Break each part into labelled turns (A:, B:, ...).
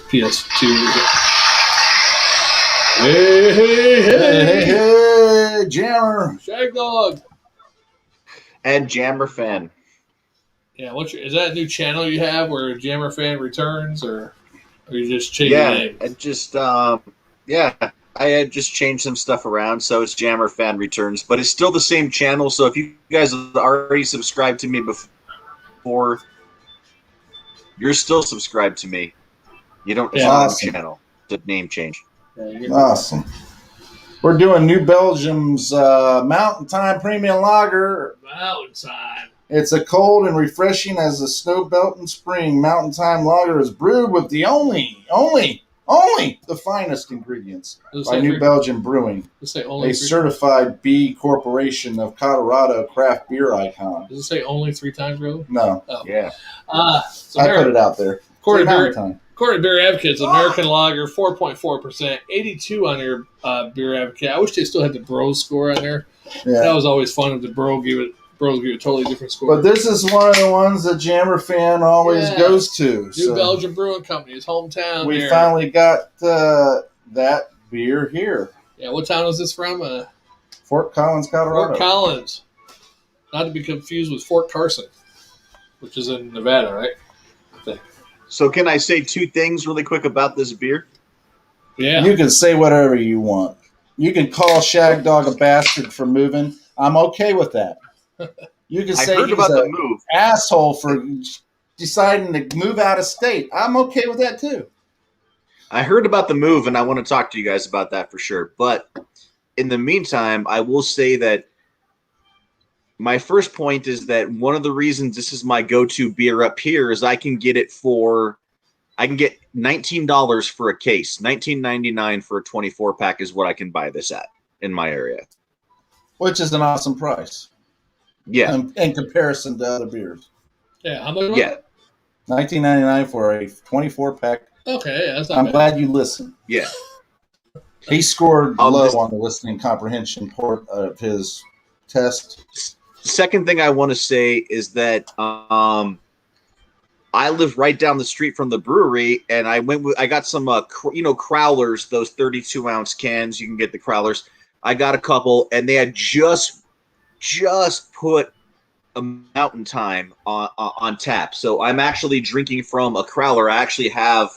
A: PS2.
B: Hey, Jammer.
A: Shagdog.
C: And Jammer fan.
A: Yeah, is that a new channel you have where Jammer fan returns, or you just changing the name?
C: And just I had just changed some stuff around, so it's Jammer fan returns, but it's still the same channel. So if you guys have already subscribed to me before, you're still subscribed to me. You don't just have a channel. The name change.
B: Awesome. We're doing New Belgium's Mountain Time Premium Lager.
A: Mountain Time.
B: It's a cold and refreshing as a snow belt in spring. Mountain Time Lager is brewed with the only the finest ingredients by New Belgium Brewing, a certified B Corporation of Colorado craft beer icon.
A: Does it say only 3 times, really?
B: No.
C: Oh. Yeah.
B: So I put it out there.
A: According to Beer Advocate's American Lager, 4.4%, 82 on your Beer Advocate. I wish they still had the Bros score on there. Yeah. That was always fun if the Bros give it a totally different score.
B: But this is one of the ones that Jammer fan always goes to.
A: New Belgium Brewing Company, his hometown.
B: We finally got that beer here.
A: Yeah, what town is this from?
B: Fort Collins, Colorado.
A: Fort Collins. Not to be confused with Fort Carson, which is in Nevada, right? I think.
C: So can I say 2 things really quick about this beer?
B: Yeah. You can say whatever you want. You can call Shagdog a bastard for moving. I'm okay with that. You can say he's an asshole for deciding to move out of state. I'm okay with that too.
C: I heard about the move, and I want to talk to you guys about that for sure. But in the meantime, I will say that my first point is that one of the reasons this is my go-to beer up here is I can get $19 for a case. $19.99 for a 24-pack is what I can buy this at in my area.
B: Which is an awesome price.
C: Yeah.
B: In comparison to other beers.
A: Yeah, how much?
C: Yeah.
B: $19.99 for a 24-pack.
A: Okay, yeah, that's not
B: I'm
A: bad.
B: glad you listened.
C: Yeah.
B: He scored low on the listening comprehension part of his test.
C: Second thing I want to say is that I live right down the street from the brewery, and I got some crowlers, those 32-ounce cans. You can get the crowlers. I got a couple, and they had just put a Mountain Time on tap. So I'm actually drinking from a crowler. I actually have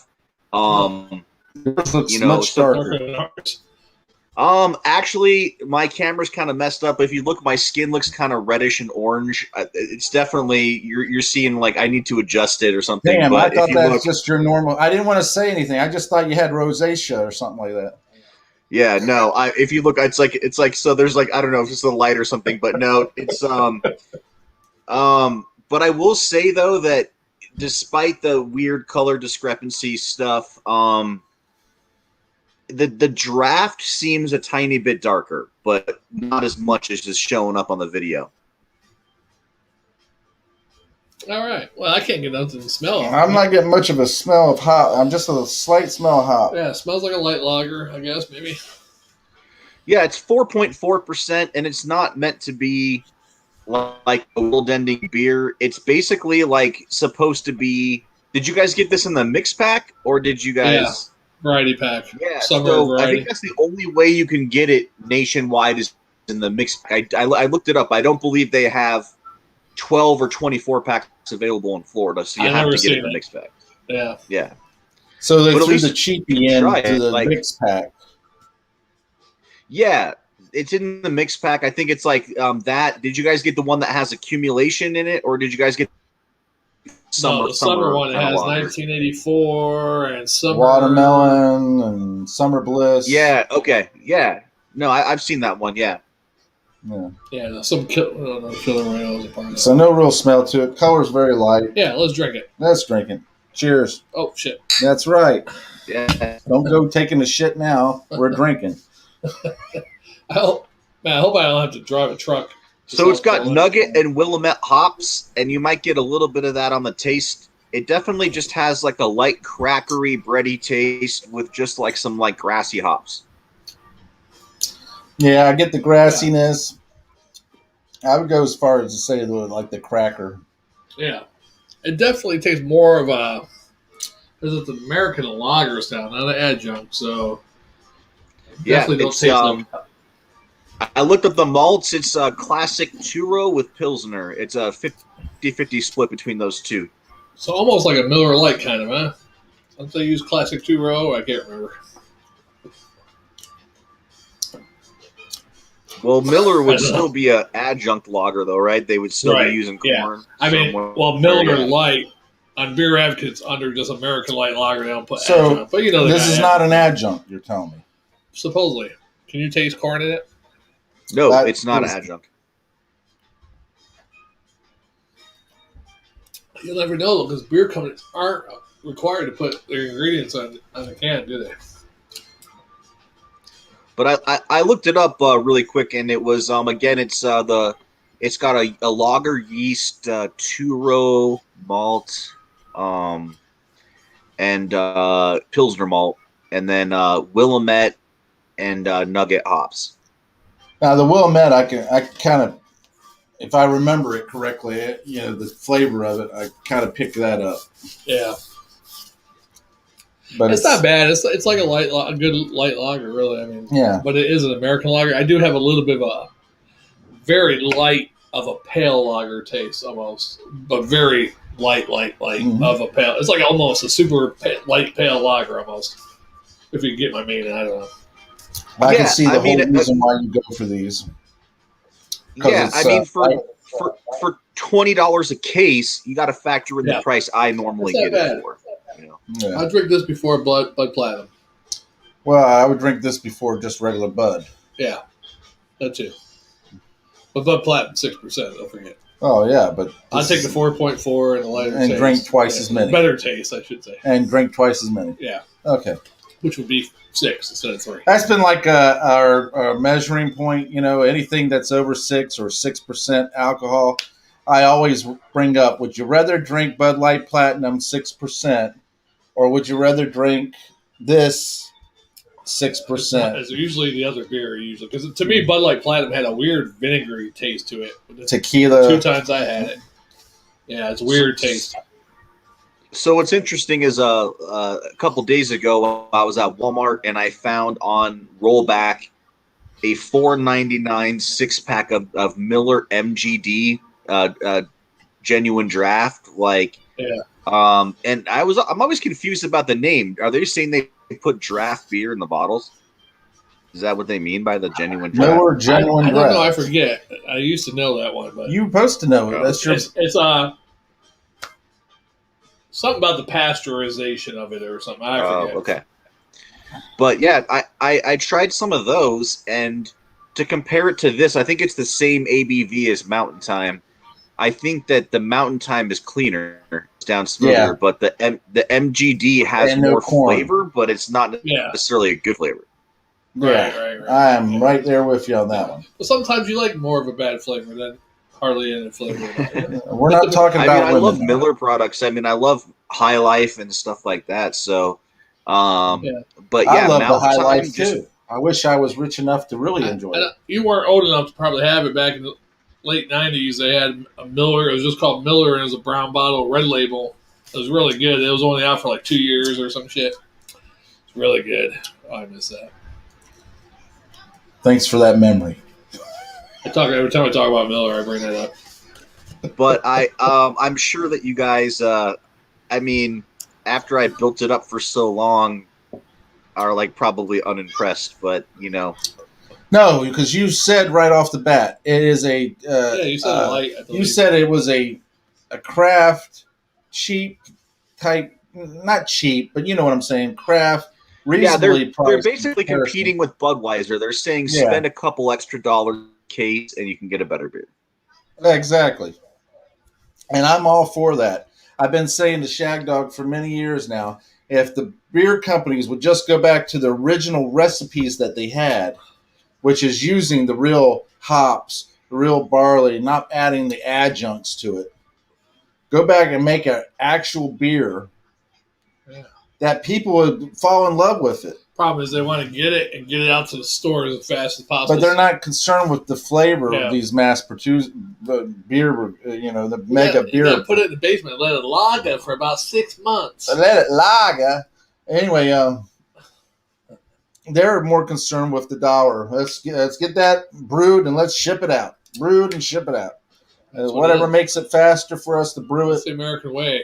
B: much darker.
C: Actually, my camera's kind of messed up. If you look, my skin looks kind of reddish and orange. It's definitely you're seeing like I need to adjust it or something.
B: Damn,
C: but
B: I thought that's just your normal. I didn't want to say anything. I just thought you had rosacea or something like that.
C: Yeah, no. If you look, it's like so. There's like I don't know if it's a light or something, but no, it's But I will say though that despite the weird color discrepancy stuff, the draft seems a tiny bit darker, but not as much as is showing up on the video.
A: All right. Well, I can't get nothing to smell.
B: I'm not getting much of a smell of hop. I'm just a slight smell of hop.
A: Yeah, it smells like a light lager, I guess, maybe.
C: Yeah, it's 4.4%, and it's not meant to be like a world-ending beer. It's basically like supposed to be. Did you guys get this in the mix pack, or did you guys?
A: Yeah. Variety pack.
C: Yeah, so variety. I think that's the only way you can get it nationwide is in the mix pack. I looked it up. I don't believe they have 12 or 24 packs available in Florida, so you have to get it in the mix pack.
A: Yeah.
C: Yeah.
B: So they threw the cheapie into the mix pack.
C: Yeah, it's in the mix pack. I think it's like that. Did you guys get the one that has accumulation in it, or did you guys get
A: the summer one? It has 1984 and summer
B: watermelon and summer bliss.
C: Yeah. Okay. Yeah. No, I've seen that one. Yeah.
A: Yeah. Some killer whales a part of
B: So no real smell to it. Color's very light.
A: Yeah. Let's drink it.
B: Let's drink it. Cheers.
A: Oh shit.
B: That's right.
C: Yeah.
B: Don't go taking the shit now. We're drinking.
A: I hope I don't have to drive a truck.
C: So it's got nugget and Willamette hops, and you might get a little bit of that on the taste. It definitely just has like a light crackery, bready taste with just like some like grassy hops.
B: Yeah, I get the grassiness. I would go as far as to say like the cracker.
A: Yeah, it definitely tastes more of a Because it's an American lager style, not an adjunct, so
C: Yeah,
A: definitely don't taste like.
C: I looked up the malts. It's a classic two-row with Pilsner. It's a 50-50 split between those two.
A: So almost like a Miller Lite kind of, huh? Don't they use classic two-row? I can't remember.
C: Well, Miller would still be an adjunct lager, though, right? They would still be using corn.
A: Yeah. I mean, Miller Lite on Beer Advocates under just American Light Lager, they don't put adjunct. But
B: this is not an adjunct, you're telling me.
A: Supposedly. Can you taste corn in it?
C: No, it's not an adjunct.
A: You'll never know, because beer companies aren't required to put their ingredients on the can, do they?
C: But I looked it up really quick, and it was again it's got a lager yeast, two-row malt, and Pilsner malt, and then Willamette and Nugget hops.
B: Now the Willamette, I kind of, if I remember it correctly, the flavor of it, I kind of picked that up.
A: Yeah. But it's not bad. It's like a good light lager, really. I mean,
B: yeah.
A: But it is an American lager. I do have a little bit of a very light of a pale lager taste, almost, but very light of a pale. It's like almost a super light pale lager, almost. If you get my meaning, I don't know.
B: I can see the whole reason why you go for these.
C: Yeah, I mean, for $20 a case, you got to factor in the price I normally get it for.
B: Yeah.
A: I drink this before Bud Platinum.
B: Well, I would drink this before just regular Bud.
A: Yeah, that too. But Bud Platinum 6%. Don't forget.
B: Oh yeah, but
A: I'll take the 4.4 and the lighter
B: and
A: taste.
B: drink twice as many.
A: Better taste, I should say.
B: And drink twice as many.
A: Yeah.
B: Okay.
A: Which would be 6 instead of 3.
B: That's been like our measuring point. Anything that's over 6 or 6% alcohol, I always bring up. Would you rather drink Bud Light Platinum 6%? Or would you rather drink this 6%?
A: It's usually the other beer, because to me, Bud Light Platinum had a weird vinegary taste to it.
B: Tequila.
A: 2 times I had it. Yeah, it's a weird taste.
C: So what's interesting is a couple days ago, I was at Walmart and I found on rollback a $4.99 6-pack of Miller MGD genuine draft.
A: Yeah.
C: And I'm always confused about the name. Are they saying they put draft beer in the bottles? Is that what they mean by the genuine draft?
B: Miller genuine draft.
A: I don't know. I forget. I used to know that one, but
B: you're supposed to know it. That's
A: it's something about the pasteurization of it or something. I forget.
C: Okay. But yeah, I tried some of those, and to compare it to this, I think it's the same ABV as Mountain Time. I think that the Mountain Time is cleaner, it's down smoother, but the MGD has more flavor, but it's not necessarily a good flavor.
B: Right. I am right there with you on that one.
A: Well, sometimes you like more of a bad flavor than hardly any flavor.
B: We're not talking about.
C: I love Miller products. I mean, I love High Life and stuff like that. So, but
B: I love the High Life too. I wish I was rich enough to really enjoy it.
A: You weren't old enough to probably have it back in the late 90s. They had a Miller. It was just called Miller, and it was a brown bottle, red label. It was really good. It was only out for like 2 years or some shit. It's really good. Oh, I miss that.
B: Thanks for that memory.
A: Every time I talk about Miller, I bring that up.
C: But I'm sure that you guys, I mean, after I built it up for so long, are like probably unimpressed. But
B: no, because you said right off the bat it is a.
A: You said light.
B: You said it was a craft, cheap type, not cheap, but you know what I'm saying, craft. Reasonably priced.
C: They're basically competing with Budweiser. They're saying spend a couple extra dollars a case and you can get a better beer.
B: Exactly. And I'm all for that. I've been saying to Shagdog for many years now, if the beer companies would just go back to the original recipes that they had, which is using the real hops, the real barley, not adding the adjuncts to it, go back and make an actual beer that people would fall in love with it.
A: Problem is they want to get it and get it out to the stores as fast as possible.
B: But they're not concerned with the flavor of these mass-produced beer, the mega beer.
A: You put it in the basement and let it lager for about 6 months.
B: Let it lager. Anyway, they're more concerned with the dollar. Let's get that brewed and let's ship it out. Brewed and ship it out. Whatever makes it faster for us to brew it.
A: It's the American way.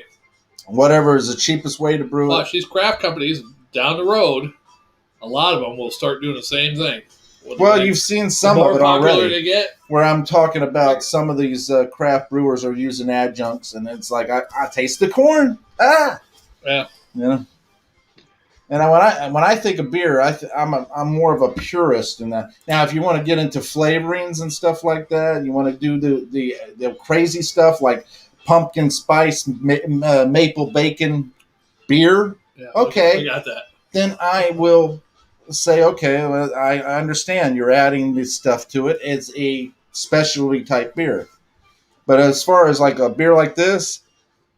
B: Whatever is the cheapest way to brew it.
A: These craft companies down the road, a lot of them will start doing the same thing.
B: Well, you've seen some of it already.
A: They get,
B: where I'm talking about some of these craft brewers are using adjuncts, and it's like I taste the corn.
A: Yeah.
B: And when I think of beer, I'm more of a purist in that. Now, if you want to get into flavorings and stuff like that, you want to do the crazy stuff like pumpkin spice maple bacon beer.
A: Yeah,
B: okay,
A: we got that.
B: Then I will say, okay, well, I understand you're adding this stuff to it. It's a specialty type beer. But as far as like a beer like this,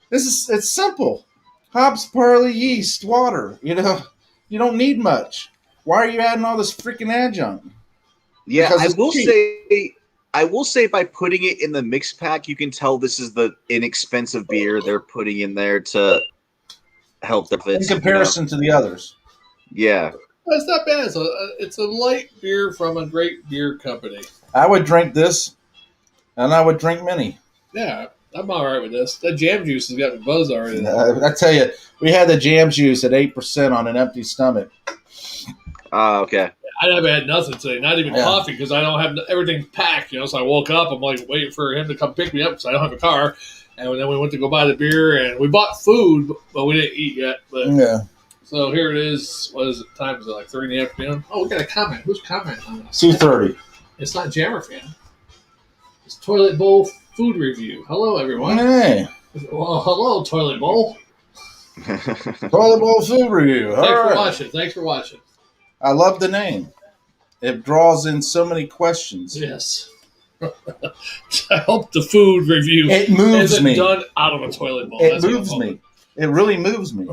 B: it's simple. Hops, barley, yeast, water. You don't need much. Why are you adding all this freaking adjunct?
C: Yeah, I will say by putting it in the mix pack, you can tell this is the inexpensive beer they're putting in there to help the fits.
B: In comparison to the others.
C: Yeah.
A: It's not bad. It's a light beer from a great beer company.
B: I would drink this, and I would drink many.
A: Yeah, I'm all right with this. That jam juice has got the buzz already.
B: I tell you, we had the jam juice at 8% on an empty stomach.
C: Oh, okay.
A: I haven't had nothing today, not even coffee, because I don't have everything packed. So I woke up, I'm like waiting for him to come pick me up because I don't have a car. And then we went to go buy the beer, and we bought food, but we didn't eat yet. But
B: yeah.
A: So here it is. What is it? Time is it like 3 in the afternoon? Oh, we got a comment. Who's commenting on this?
B: 2:30.
A: It's not Jammer fan. It's Toilet Bowl food review. Hello, everyone.
B: Hey.
A: Well, hello, Toilet Bowl.
B: Toilet Bowl food review.
A: Thanks for watching.
B: I love the name. It draws in so many questions.
A: Yes. I hope the food review
B: isn't
A: done out of a toilet bowl.
B: It moves me. It really moves me.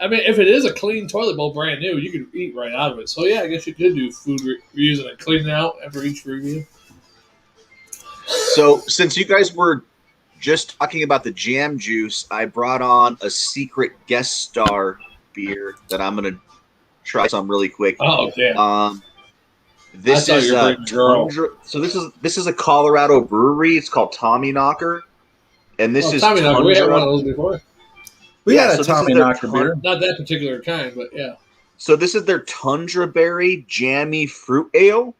A: I mean, if it is a clean toilet bowl, brand new, you can eat right out of it. So, yeah, I guess you could do food reviews and clean it out after each review.
C: So, since you guys were just talking about the jam juice, I brought on a secret guest star beer that I'm going to try some really quick.
A: Oh, damn.
C: This is Tundra. So this is a Colorado brewery. It's called Tommy Knocker, and this is
A: Tommy Knocker. We had one of
C: Tundra.
A: those before.
B: We had a Tommy Knocker beer.
A: Not that particular kind, but yeah.
C: So this is their Tundra Berry Jammy Fruit Ale,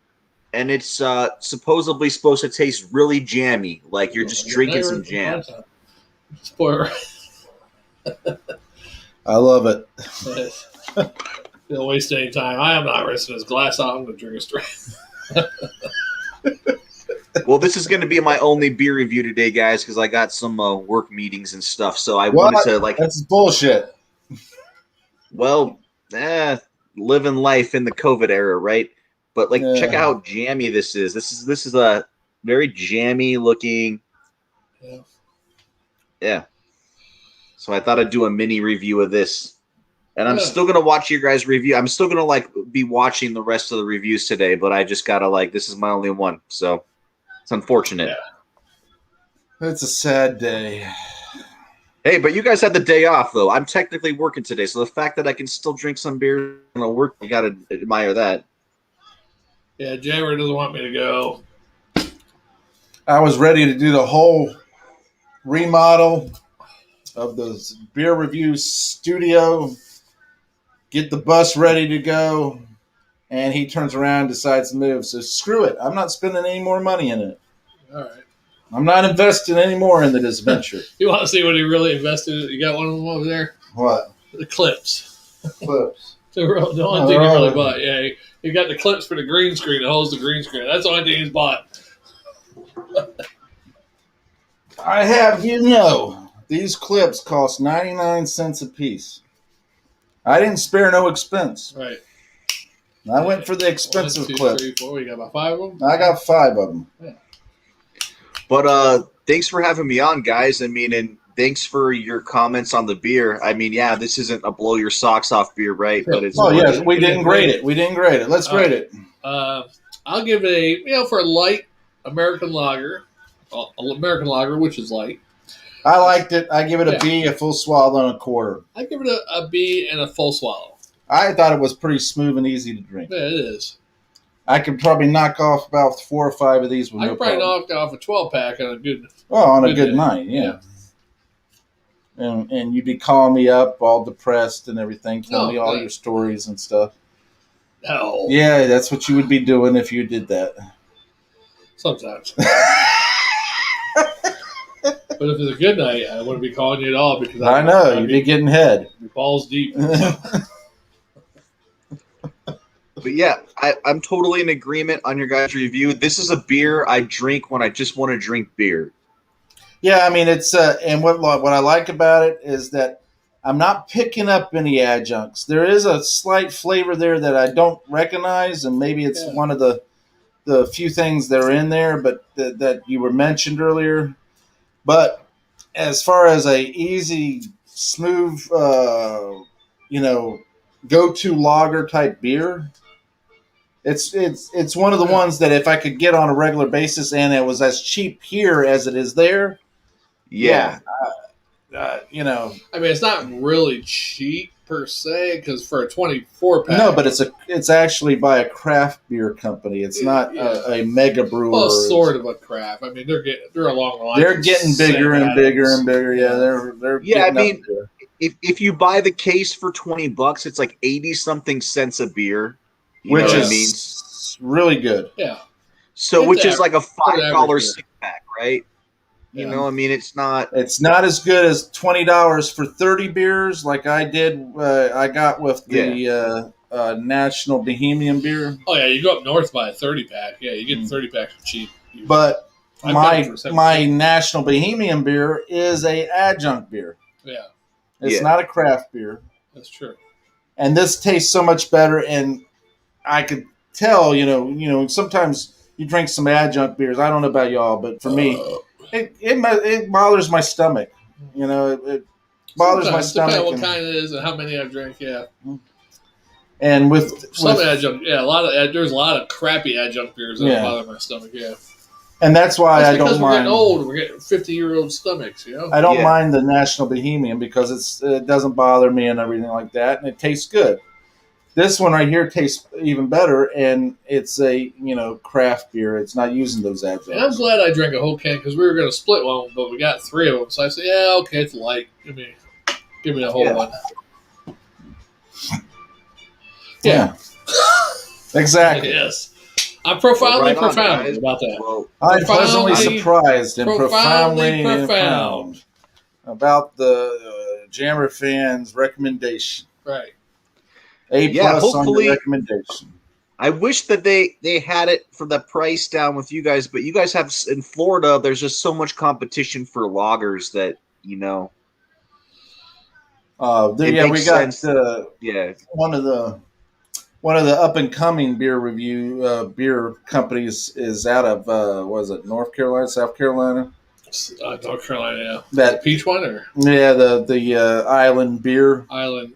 C: and it's supposedly supposed to taste really jammy, like you're just drinking some jam.
A: Spoiler.
B: I love it.
A: Don't waste any time. I am not rinsing this glass out. I'm going to drink it straight.
C: Well, this is going to be my only beer review today, guys, because I got some work meetings and stuff. So I wanted to
B: That's bullshit.
C: Well, living life in the COVID era, right? But check out how jammy this is. This is a very jammy looking. Yeah. So I thought I'd do a mini review of this. And I'm still going to watch your guys' review. I'm still going to be watching the rest of the reviews today, but I just got to this is my only one. So it's unfortunate.
B: Yeah. It's a sad day.
C: Hey, but you guys had the day off, though. I'm technically working today. So the fact that I can still drink some beer and work, you got to admire that.
A: Yeah, Jammer doesn't want me to go.
B: I was ready to do the whole remodel of the beer review studio. Get the bus ready to go, and he turns around and decides to move. So screw it. I'm not spending any more money in it.
A: All right.
B: I'm not investing any more into this venture.
A: You want to see what he really invested in? You got one of them over there?
B: What?
A: The clips.
B: Clips.
A: The only thing he really bought. Yeah, he got the clips for the green screen that holds the green screen. That's the only thing he's bought.
B: I have these clips cost 99 cents a piece. I didn't spare no expense.
A: Right.
B: I went for the expensive clip.
A: 1, 2, 3, 4. You got about 5 of them?
B: I got 5 of them.
A: Yeah.
C: But thanks for having me on, guys. I mean, and thanks for your comments on the beer. I mean, yeah, this isn't a blow your socks off beer, right? But it's
B: yes, we didn't grade it. We didn't grade it. Let's grade it.
A: I'll give it for a light American lager, which is light.
B: I liked it. I give it a B, a full swallow, and a quarter.
A: I give it a B and a full swallow.
B: I thought it was pretty smooth and easy to drink.
A: Yeah, it is.
B: I could probably knock off about 4 or 5 of these with no problem.
A: I could probably knock off a 12-pack on a good.
B: On a good night, yeah. And you'd be calling me up, all depressed and everything, telling me all your stories and stuff.
A: No.
B: Yeah, that's what you would be doing if you did that.
A: Sometimes. But if it's a good night, I wouldn't be calling you at all because
B: I know you'd be getting head.
A: Balls deep.
C: But yeah, I'm totally in agreement on your guys' review. This is a beer I drink when I just want to drink beer.
B: Yeah, I mean it's and what I like about it is that I'm not picking up any adjuncts. There is a slight flavor there that I don't recognize, and maybe it's one of the few things that are in there, but that you were mentioned earlier. But as far as a easy, smooth, go-to lager type beer, it's one of the ones that if I could get on a regular basis and it was as cheap here as it is there. Yeah.
A: I mean, it's not really cheap per se because for a 24-pack.
B: No, but it's actually by a craft beer company. It's not a mega brewer.
A: Well, sort of a craft. I mean, they're along the line.
B: They're getting bigger and bigger and bigger. Yeah, they're
C: I mean, if you buy the case for $20, it's like 80-something cents a beer,
B: which is really good.
A: Yeah.
C: So, which is like a $5 6-pack, right? You know, I mean, it's not
B: as good as $20 for 30 beers like I did. I got with the National Bohemian beer.
A: Oh yeah, you go up north by a 30-pack. Yeah, you get 30-packs for cheap.
B: But my National Bohemian beer is a adjunct beer.
A: Yeah,
B: it's not a craft beer.
A: That's true.
B: And this tastes so much better, and I could tell. Sometimes you drink some adjunct beers. I don't know about y'all, but for me. It bothers my stomach. It bothers my stomach.
A: Depending on what kind it is and how many I've drank, yeah.
B: And with
A: adjunct, there's a lot of crappy adjunct beers that bother my stomach, yeah.
B: And that's why I don't mind.
A: We're getting old. We're getting 50-year-old stomachs, I
B: don't mind the National Bohemian because it doesn't bother me and everything like that, and it tastes good. This one right here tastes even better, and it's a craft beer. It's not using those adjuncts.
A: And I'm glad I drank a whole can because we were going to split one, but we got 3 of them. So I said, "Yeah, okay, it's light. Give me the whole one."
B: Yeah, exactly.
A: Yes, I'm profoundly profound about that.
B: Well, I'm pleasantly surprised and profoundly profound about the Jammer fans' recommendation.
A: Right.
B: A plus on your recommendation.
C: I wish that they had it for the price down with you guys, but you guys have in Florida. There's just so much competition for lagers that we got one of the up and coming beer companies is out of North Carolina, South Carolina.
A: North Carolina, yeah.
B: That
A: peach one, or
B: the Island beer.
A: Island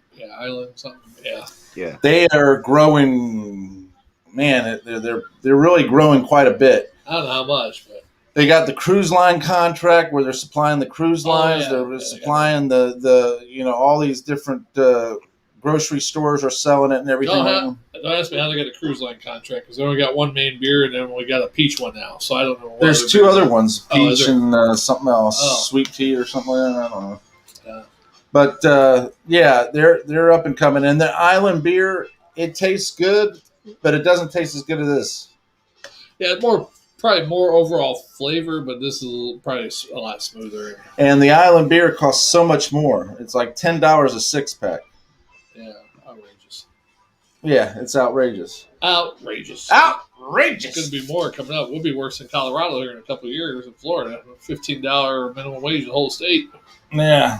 A: something, yeah.
B: Yeah, they are growing. Man, they're really growing quite a bit.
A: I don't know how much, but
B: they got the cruise line contract where they're supplying the cruise lines. They're supplying the all these different grocery stores are selling it and everything.
A: Don't ask me how they got a cruise line contract because they only got one main beer and then we got a peach one now. So I don't know.
B: There's 2 other ones, peach and something else, sweet tea or something like that. I don't know. Yeah. But they're up and coming, and the Island beer, it tastes good, but it doesn't taste as good as this.
A: Yeah, probably more overall flavor, but this is probably a lot smoother.
B: And the Island beer costs so much more. It's like $10 a 6-pack.
A: Yeah, outrageous.
B: Yeah, it's outrageous.
A: Outrageous.
B: Outrageous.
A: It's going to be more coming up. We'll be worse than Colorado here in a couple of years in Florida. $15 minimum wage in the whole state.
B: Yeah.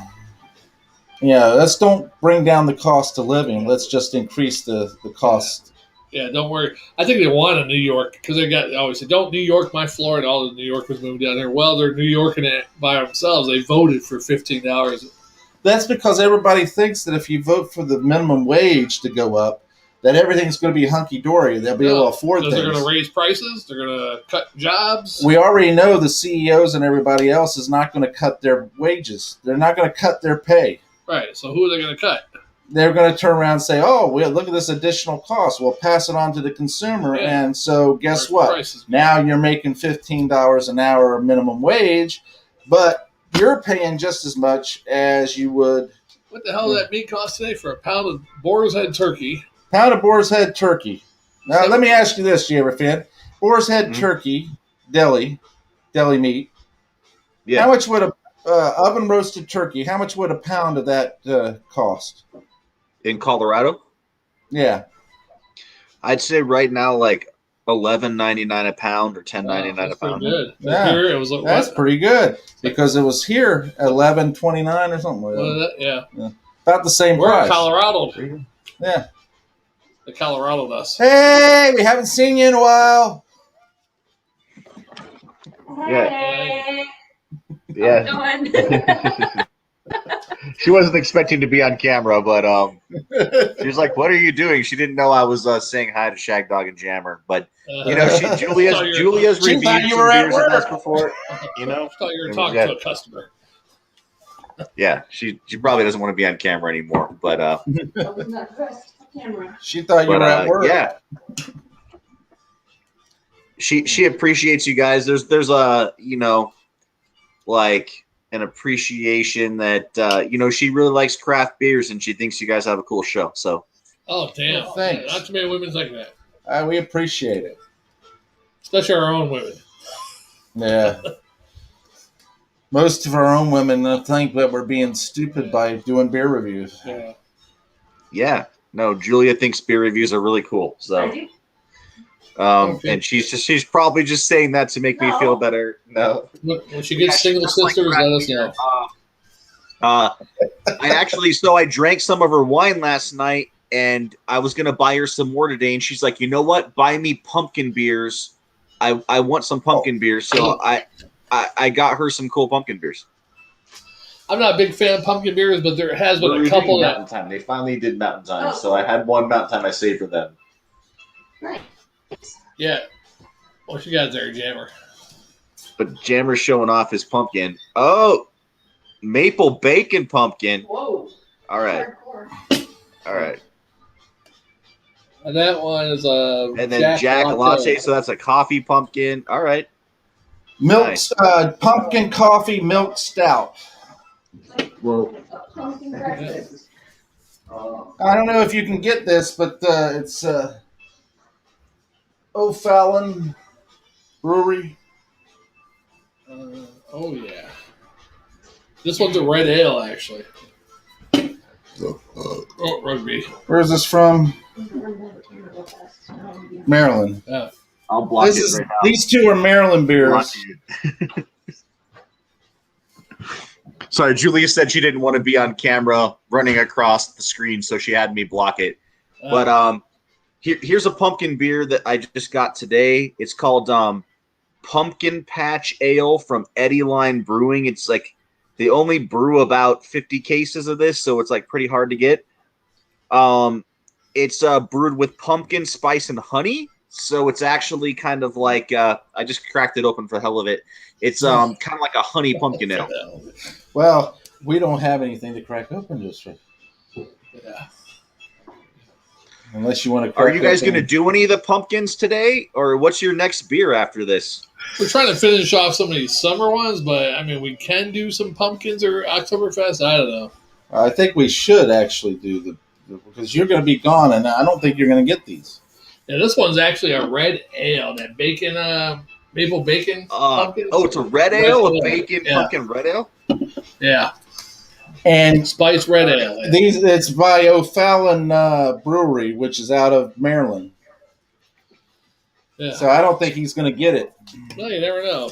B: Yeah, let's don't bring down the cost of living. Let's just increase the cost
A: Yeah, don't worry. I think they want a New York because they always say, "Don't New York my floor," and all the New Yorkers moved down there. Well, they're New Yorking it by themselves. They voted for $15.
B: That's because everybody thinks that if you vote for the minimum wage to go up, that everything's going to be hunky dory. They'll be able to afford things.
A: They're going to raise prices. They're going to cut jobs.
B: We already know the CEOs and everybody else is not going to cut their wages. They're not going to cut their pay.
A: Right. So who are they going to cut?
B: They're going to turn around and say, "Oh, well, look at this additional cost. We'll pass it on to the consumer." Yeah. And so guess what? Now you're making $15 an hour minimum wage, but you're paying just as much as you would.
A: What the hell did that meat cost today for a pound of boar's head turkey?
B: Pound of boar's head turkey. Now, let me ask you this, Jammer. Boar's head turkey, deli meat. Yeah. How much would a oven roasted turkey, how much would a pound of that cost?
C: In Colorado?
B: Yeah.
C: I'd say right now like $11.99 a pound or $10.99 a pound.
A: Good.
B: Yeah.
A: Here it was like,
B: that's pretty good because it was here $11.29 or something like that.
A: Yeah.
B: About the same
A: We're
B: price.
A: in Colorado.
B: Yeah.
A: The Colorado does.
B: Hey, we haven't seen you in a while.
C: Yeah. Yeah. She wasn't expecting to be on camera, but she was like, "What are you doing?" She didn't know I was saying hi to Shagdog and Jammer, but you know, Julia's reviewed some beers with us before. You know,
A: I thought you were talking to a customer.
C: Yeah, she probably doesn't want to be on camera anymore, but
B: she thought you were at work.
C: Yeah, she appreciates you guys. There's a like an appreciation that she really likes craft beers and she thinks you guys have a cool show. So,
A: oh damn, thanks. Not too many women like that.
B: We appreciate it,
A: especially our own women.
B: Yeah, most of our own women think that we're being stupid by doing beer reviews.
C: Yeah. No, Julia thinks beer reviews are really cool. So. And she's probably just saying that to make me feel better. No.
A: When she gets single sisters, let us know.
C: I drank some of her wine last night, and I was gonna buy her some more today. And she's like, "You know what? Buy me pumpkin beers. I want some pumpkin beers." So I got her some cool pumpkin beers.
A: I'm not a big fan of pumpkin beers, but there has been a couple that
C: Mountain Time. They finally did Mountain Time, so I had one Mountain Time I saved for them.
D: Nice.
A: Yeah. What you got there, Jammer?
C: But Jammer's showing off his pumpkin. Oh, maple bacon pumpkin.
D: Whoa.
C: All right. All right.
A: And that one is a
C: and then Jack Latte. So that's a coffee pumpkin. All right.
B: Milk, nice. Pumpkin coffee milk stout.
C: Whoa.
B: I don't know if you can get this, but it's O'Fallon Brewery.
A: Oh yeah. This one's a red ale, actually. Rugby.
B: Where is this from? Maryland.
A: Yeah.
C: I'll block it right now.
B: These two are Maryland beers.
C: Sorry, Julia said she didn't want to be on camera running across the screen, so she had me block it. But here's a pumpkin beer that I just got today. It's called Pumpkin Patch Ale from Eddie Line Brewing. It's like they only brew about 50 cases of this, so it's like pretty hard to get. It's brewed with pumpkin, spice, and honey. So it's actually kind of like I just cracked it open for the hell of it. It's kind of like a honey pumpkin ale.
B: Well, we don't have anything to crack open just for.
A: Yeah.
B: Unless you want to.
C: Are you guys going to do any of the pumpkins today, or what's your next beer after this?
A: We're trying to finish off some of these summer ones, but I mean, we can do some pumpkins or Oktoberfest. I don't know.
B: I think we should actually do because you're going to be gone, and I don't think you're going to get these.
A: Yeah, this one's actually a red ale. That bacon, maple bacon pumpkin.
C: Oh, it's a red ale, a bacon pumpkin red ale.
A: Yeah,
B: and
A: spice red ale.
B: It's by O'Fallon Brewery, which is out of Maryland. Yeah. So I don't think he's going to get it.
A: No, you never know.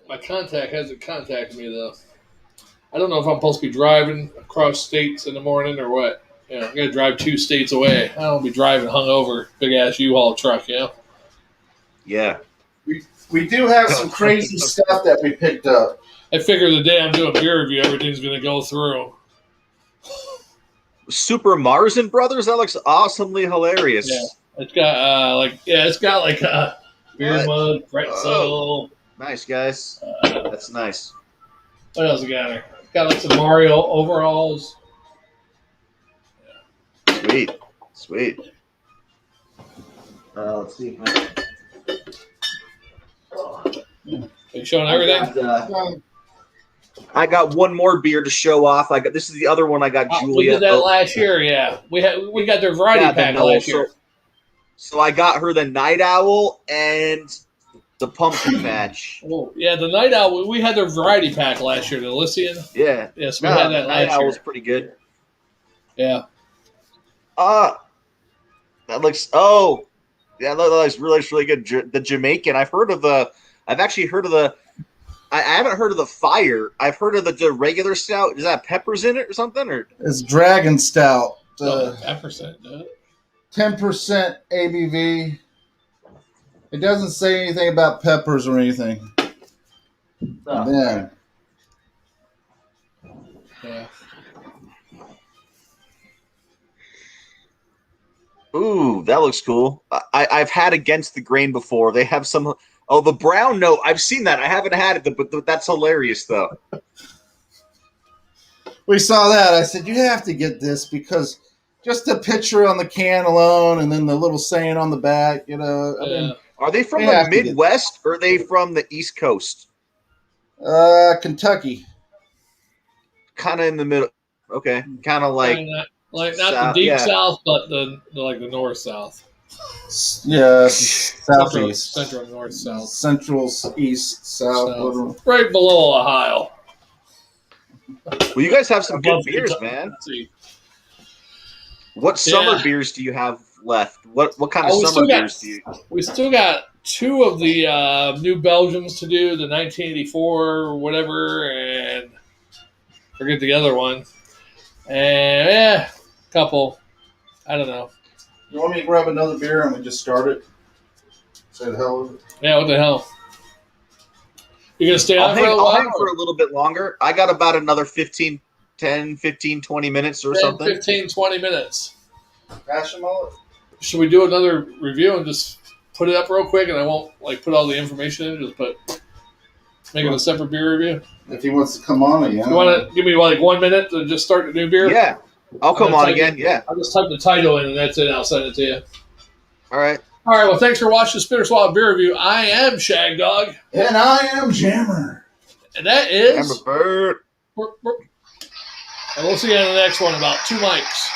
A: My contact hasn't contacted me though. I don't know if I'm supposed to be driving across states in the morning or what. You know, I got to drive 2 states away. I don't want to be driving hungover, big ass U-Haul truck. You know.
C: Yeah.
B: We do have some crazy stuff that we picked up.
A: I figure the day I'm doing beer review, everything's going to go through.
C: Super Marzen Brothers? That looks awesomely hilarious.
A: Yeah. It's got beer mug, pretzel.
C: Nice, guys. That's nice.
A: What else we got there? Got like some Mario overalls.
C: Yeah. Sweet. Let's see.
A: Are you showing everything?
C: I got one more beer to show off. This is the other one I got. Julia.
A: We did that last year. Yeah, we got their variety pack last year.
C: So I got her the Night Owl and the Pumpkin Patch.
A: Oh yeah, the Night Owl. We had their variety pack last year. The Elysian.
C: Yeah.
A: Yes, we had that last year.
C: Night Owl was pretty good.
A: Yeah.
C: That looks. Oh, yeah, that looks really good. The Jamaican. I've actually heard of the. I haven't heard of the fire. I've heard of the regular stout. Does that have peppers in it or something? Or
B: it's Dragon Stout.
A: 10%.
B: 10% ABV. It doesn't say anything about peppers or anything.
C: Oh.
B: Yeah.
C: Ooh, that looks cool. I've had Against the Grain before. They have some. Oh, the brown note. I've seen that. I haven't had it, but that's hilarious, though.
B: We saw that. I said, you have to get this because just the picture on the can alone and then the little saying on the back, you know. I mean,
C: are they from the Midwest or are they from the East Coast?
B: Kentucky.
C: Kind of in the middle. Okay. Kind of like
A: not the deep south, but the north south.
B: Yeah, southeast,
A: central, north, south,
B: central, east, south.
A: Right below Ohio.
C: Well, you guys have some good beers, man. What summer beers do you have left? What kind of summer beers do you?
A: We still got 2 of the new Belgiums to do, the 1984 or whatever, and forget the other one. And a couple. I don't know.
B: You want me to grab another beer and we just start it? Say the hell with it?
A: Yeah, what the hell? You going to stay on for a while?
C: I'll hang for a little bit longer. I got about another 15, 20 minutes or something.
A: 15, 20 minutes.
B: Pass them all.
A: Should we do another review and just put it up real quick and I won't put all the information in? Just make it a separate beer review?
B: If he wants to come on again.
A: You want to give me 1 minute to just start the new beer?
C: Yeah. I'll come on again, yeah.
A: I'll just type the title in and that's it. I'll send it to you.
C: All right.
A: Well, thanks for watching the Spinner Swallow Beer Review. I am Shagdog.
B: And I am Jammer.
A: And that is...
C: Jammer Bird.
A: And we'll see you in the next one about 2 mics.